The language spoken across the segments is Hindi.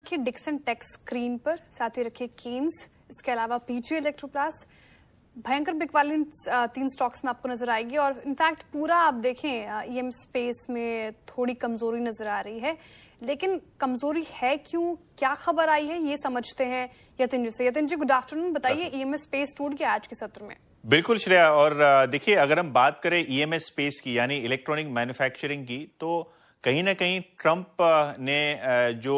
रखिए डिक्सन टेक स्क्रीन पर, साथ ही रखिए केन्स, इसके अलावा पीजी इलेक्ट्रोप्लास्ट। भयंकर बिक वाली 3 स्टॉक्स में आपको नजर आएगी और इनफैक्ट पूरा आप देखें ईएम स्पेस में थोड़ी कमजोरी नजर आ रही है। लेकिन कमजोरी है क्यों, क्या खबर आई है, ये समझते हैं यतिन जी से। यतिन जी गुड आफ्टरनून, बताइए ईएमएस स्पेस टूट गया आज के सत्र में। बिल्कुल श्रेया, और देखिए अगर हम बात करें ईएमएस स्पेस की यानी इलेक्ट्रॉनिक मैन्युफैक्चरिंग की, तो कहीं ना कहीं ट्रंप ने जो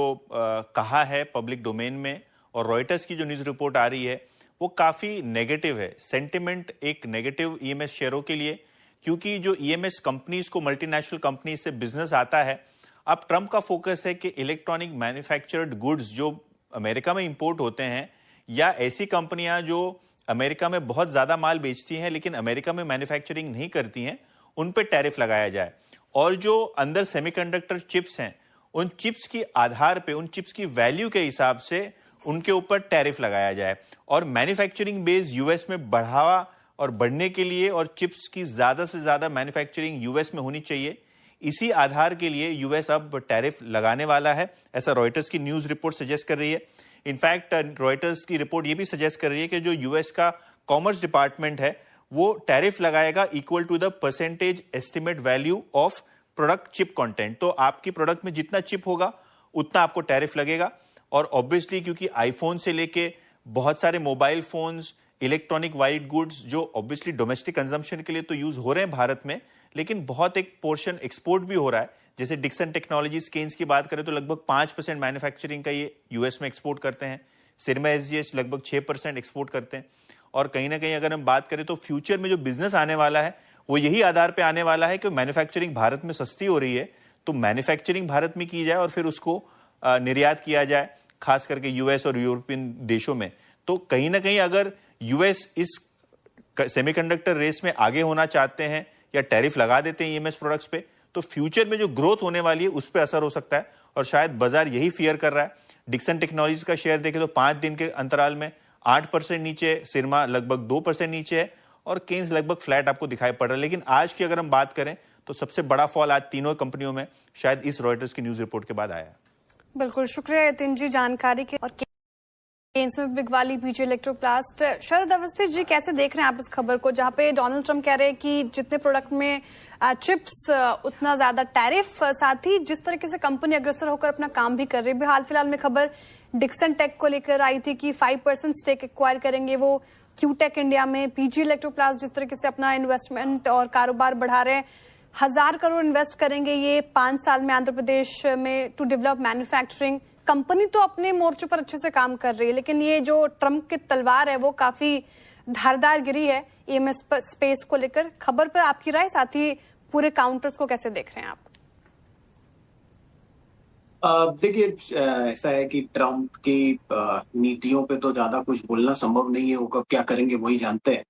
कहा है पब्लिक डोमेन में और रॉयटर्स की जो न्यूज रिपोर्ट आ रही है वो काफी नेगेटिव है। सेंटिमेंट एक नेगेटिव ईएमएस शेयरों के लिए, क्योंकि जो ईएमएस कंपनीज को मल्टीनेशनल कंपनी से बिजनेस आता है, अब ट्रंप का फोकस है कि इलेक्ट्रॉनिक मैन्युफैक्चर्ड गुड्स जो अमेरिका में इंपोर्ट होते हैं या ऐसी कंपनियां जो अमेरिका में बहुत ज्यादा माल बेचती हैं लेकिन अमेरिका में मैन्युफैक्चरिंग नहीं करती हैं, उन पे टैरिफ लगाया जाए। और जो अंदर सेमीकंडक्टर चिप्स हैं, उन चिप्स की आधार पे, उन चिप्स की वैल्यू के हिसाब से उनके ऊपर टैरिफ लगाया जाए। और मैन्युफैक्चरिंग बेस यूएस में बढ़ावा और बढ़ने के लिए और चिप्स की ज्यादा से ज्यादा मैन्युफैक्चरिंग यूएस में होनी चाहिए, इसी आधार के लिए यूएस अब टैरिफ लगाने वाला है, ऐसा रॉयटर्स की न्यूज रिपोर्ट सजेस्ट कर रही है। इनफैक्ट रॉयटर्स की रिपोर्ट यह भी सजेस्ट कर रही है कि जो यूएस का कॉमर्स डिपार्टमेंट है वो टैरिफ लगाएगा equal to the percentage estimate value of product chip content. तो आपकी प्रोडक्ट में जितना चिप होगा उतना आपको टैरिफ लगेगा। और ऑब्वियसली क्योंकि आईफोन से लेके बहुत सारे mobile phones, electronic white goods जो ऑब्वियसली डोमेस्टिक कंजम्पशन के लिए तो यूज हो रहे हैं भारत में, लेकिन बहुत एक पोर्शन एक्सपोर्ट भी हो रहा है। जैसे डिक्सन टेक्नोलॉजीज केन्स की बात करें तो लगभग 5% मैन्युफैक्चरिंग का ये यूएस में एक्सपोर्ट करते हैं। सिरमा एसजीएस लगभग 6% एक्सपोर्ट करते हैं। और कहीं ना कहीं अगर हम बात करें तो फ्यूचर में जो बिजनेस आने वाला है वो यही आधार पे आने वाला है कि मैन्युफैक्चरिंग भारत में सस्ती हो रही है, तो मैन्युफैक्चरिंग भारत में की जाए और फिर उसको निर्यात किया जाए, खास करके यूएस और यूरोपियन देशों में। तो कहीं ना कहीं अगर यूएस इस सेमीकंडक्टर रेस में आगे होना चाहते हैं या टैरिफ लगा देते हैं ईएमएस प्रोडक्ट्स पे, तो फ्यूचर में जो ग्रोथ होने वाली है उस पर असर हो सकता है। और शायद बाजार यही फियर कर रहा है। डिक्सन टेक्नोलॉजीज का शेयर देखें तो 5 दिन के अंतराल में 8% नीचे, सिरमा लगभग 2% नीचे है और केन्स लगभग फ्लैट आपको दिखाई पड़ रहा है। लेकिन आज की अगर हम बात करें तो सबसे बड़ा फॉल आज तीनों कंपनियों में शायद इस रॉयटर्स की न्यूज रिपोर्ट के बाद आया। बिल्कुल, शुक्रिया यतिन जी जानकारी के। और केन्स में बिक वाली पीजी इलेक्ट्रोप्लास्ट। शरद अवस्थी जी, कैसे देख रहे हैं आप इस खबर को, जहां पे डोनाल्ड ट्रंप कह रहे हैं कि जितने प्रोडक्ट में चिप्स उतना ज्यादा टैरिफ, साथ ही जिस तरीके से कंपनी अग्रसर होकर अपना काम भी कर रही है। हाल फिलहाल में खबर डिक्सन टेक को लेकर आई थी कि 5% स्टेक एक्वायर करेंगे वो क्यूटेक इंडिया में। पीजी इलेक्ट्रोप्लास्ट जिस तरीके से अपना इन्वेस्टमेंट और कारोबार बढ़ा रहे हैं, 1000 करोड़ इन्वेस्ट करेंगे ये 5 साल में आंध्र प्रदेश में टू डेवलप मैन्युफैक्चरिंग। कंपनी तो अपने मोर्चे पर अच्छे से काम कर रही है, लेकिन ये जो ट्रंप की तलवार है वो काफी धारदार गिरी है ईएमएस स्पेस को लेकर। खबर पर आपकी राय, साथ ही पूरे काउंटर्स को कैसे देख रहे हैं आप? देखिए, ऐसा है कि ट्रंप की नीतियों पे तो ज्यादा कुछ बोलना संभव नहीं है। वो कब क्या करेंगे वही जानते हैं।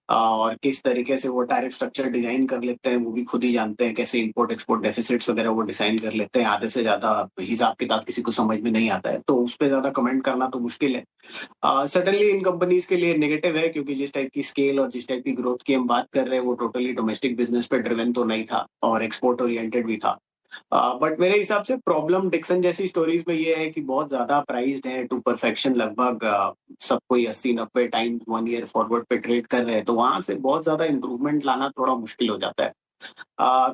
और किस तरीके से वो टैरिफ स्ट्रक्चर डिजाइन कर लेते हैं वो भी खुद ही जानते हैं। कैसे इंपोर्ट एक्सपोर्ट डेफिसिट्स वगैरह वो डिजाइन कर लेते हैं। आधे से ज्यादा हिसाब किताब किसी को समझ में नहीं आता है, तो उस पर ज्यादा कमेंट करना तो मुश्किल है। सडनली इन कंपनीज के लिए नेगेटिव है, क्योंकि जिस टाइप की स्केल और जिस टाइप की ग्रोथ की हम बात कर रहे हैं वो टोटली डोमेस्टिक बिजनेस पे ड्रिवन तो नहीं था और एक्सपोर्ट ओरिएंटेड भी था। बट मेरे हिसाब से प्रॉब्लम डिक्सन जैसी स्टोरीज में ये है कि बहुत ज्यादा प्राइस्ड है टू परफेक्शन। लगभग सब कोई 80-90 टाइम्स 1 ईयर फॉरवर्ड पे ट्रेड कर रहे हैं, तो वहां से बहुत ज्यादा इंप्रूवमेंट लाना थोड़ा मुश्किल हो जाता है।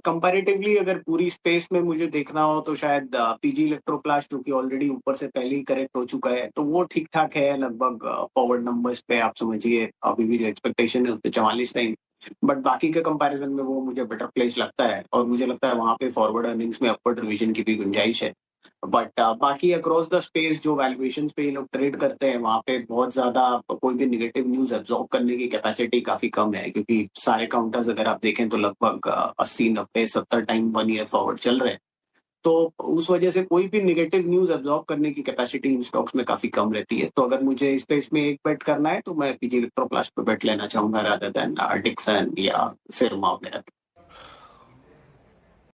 कंपैरेटिवली अगर पूरी स्पेस में मुझे देखना हो तो शायद पीजी इलेक्ट्रोप्लास्ट, जो कि ऑलरेडी ऊपर से पहले ही करेक्ट हो चुका है, तो वो ठीक ठाक है। लगभग फॉरवर्ड नंबर्स पे आप समझिए अभी भी जो एक्सपेक्टेशन है उस पर 44 टाइम, बट बाकी के कंपैरिजन में वो मुझे बेटर प्लेस लगता है। और मुझे लगता है वहां पे फॉरवर्ड अर्निंग्स में अपवर्ड रिवीजन की भी गुंजाइश है। बट बाकी अक्रॉस द स्पेस जो वैल्यूएशन पे ये लोग ट्रेड करते हैं वहां पे बहुत ज्यादा कोई भी नेगेटिव न्यूज एब्जॉर्ब करने की कैपेसिटी काफी कम है, क्योंकि सारे काउंटर्स अगर आप देखें तो लगभग 80-90-70 टाइम 1 ईयर फॉरवर्ड चल रहे हैं। तो उस वजह से कोई भी नेगेटिव न्यूज एब्जॉर्ब करने की कैपेसिटी इन स्टॉक्स में काफी कम रहती है। तो अगर मुझे इस स्पेस में एक बेट करना है तो मैं पीजी इलेक्ट्रोप्लास्ट पे बेट लेना चाहूंगा रादर देन डिक्सन या सिरमा वगैरह।